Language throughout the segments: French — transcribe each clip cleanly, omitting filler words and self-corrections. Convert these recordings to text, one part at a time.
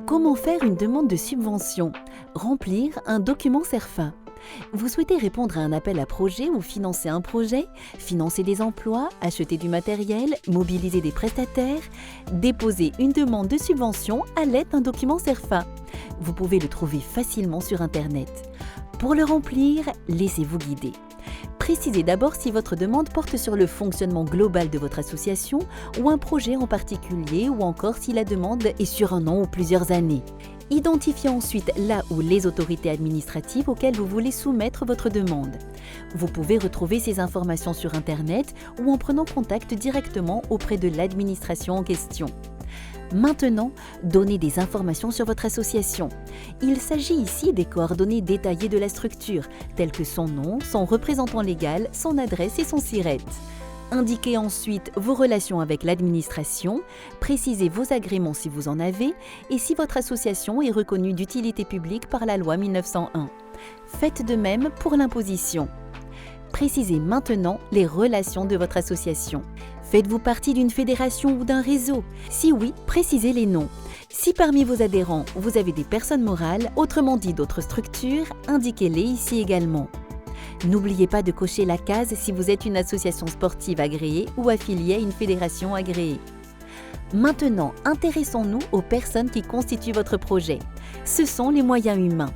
Comment faire une demande de subvention? Remplir un document CERFA. Vous souhaitez répondre à un appel à projet ou financer un projet, financer des emplois, acheter du matériel, mobiliser des prestataires, déposer une demande de subvention à l'aide d'un document CERFA. Vous pouvez le trouver facilement sur Internet. Pour le remplir, laissez-vous guider. Précisez d'abord si votre demande porte sur le fonctionnement global de votre association ou un projet en particulier, ou encore si la demande est sur un an ou plusieurs années. Identifiez ensuite la ou les autorités administratives auxquelles vous voulez soumettre votre demande. Vous pouvez retrouver ces informations sur Internet ou en prenant contact directement auprès de l'administration en question. Maintenant, donnez des informations sur votre association. Il s'agit ici des coordonnées détaillées de la structure, telles que son nom, son représentant légal, son adresse et son SIRET. Indiquez ensuite vos relations avec l'administration, précisez vos agréments si vous en avez et si votre association est reconnue d'utilité publique par la loi 1901. Faites de même pour l'imposition. Précisez maintenant les relations de votre association. Faites-vous partie d'une fédération ou d'un réseau? Si oui, précisez les noms. Si parmi vos adhérents, vous avez des personnes morales, autrement dit d'autres structures, indiquez-les ici également. N'oubliez pas de cocher la case si vous êtes une association sportive agréée ou affiliée à une fédération agréée. Maintenant, intéressons-nous aux personnes qui constituent votre projet. Ce sont les moyens humains.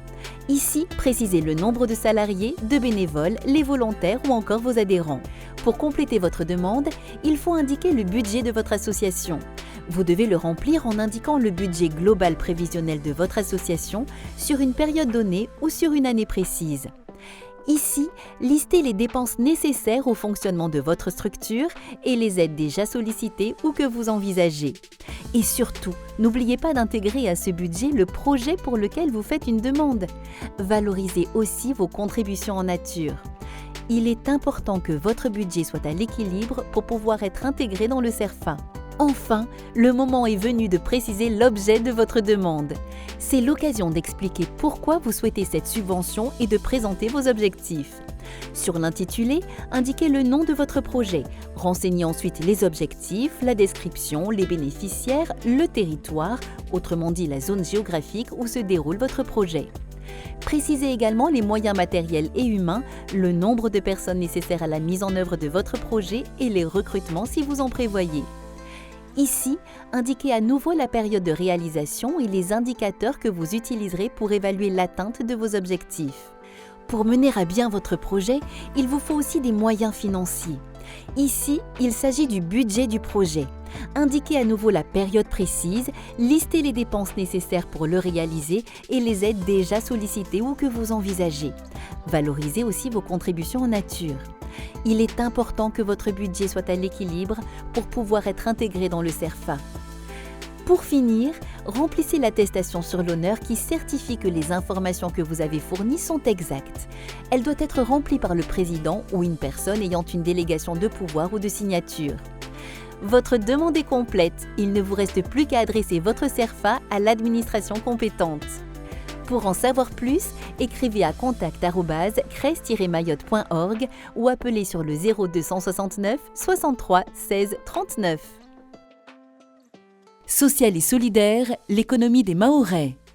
Ici, précisez le nombre de salariés, de bénévoles, les volontaires ou encore vos adhérents. Pour compléter votre demande, il faut indiquer le budget de votre association. Vous devez le remplir en indiquant le budget global prévisionnel de votre association sur une période donnée ou sur une année précise. Ici, listez les dépenses nécessaires au fonctionnement de votre structure et les aides déjà sollicitées ou que vous envisagez. Et surtout, n'oubliez pas d'intégrer à ce budget le projet pour lequel vous faites une demande. Valorisez aussi vos contributions en nature. Il est important que votre budget soit à l'équilibre pour pouvoir être intégré dans le CERFA. Enfin, le moment est venu de préciser l'objet de votre demande. C'est l'occasion d'expliquer pourquoi vous souhaitez cette subvention et de présenter vos objectifs. Sur l'intitulé, indiquez le nom de votre projet. Renseignez ensuite les objectifs, la description, les bénéficiaires, le territoire, autrement dit la zone géographique où se déroule votre projet. Précisez également les moyens matériels et humains, le nombre de personnes nécessaires à la mise en œuvre de votre projet et les recrutements si vous en prévoyez. Ici, indiquez à nouveau la période de réalisation et les indicateurs que vous utiliserez pour évaluer l'atteinte de vos objectifs. Pour mener à bien votre projet, il vous faut aussi des moyens financiers. Ici, il s'agit du budget du projet. Indiquez à nouveau la période précise, listez les dépenses nécessaires pour le réaliser et les aides déjà sollicitées ou que vous envisagez. Valorisez aussi vos contributions en nature. Il est important que votre budget soit à l'équilibre pour pouvoir être intégré dans le CERFA. Pour finir, remplissez l'attestation sur l'honneur qui certifie que les informations que vous avez fournies sont exactes. Elle doit être remplie par le président ou une personne ayant une délégation de pouvoir ou de signature. Votre demande est complète, il ne vous reste plus qu'à adresser votre CERFA à l'administration compétente. Pour en savoir plus, écrivez à contact@cres-mayotte.org ou appelez sur le 0269 63 16 39. Sociale et solidaire, l'économie des Mahorais.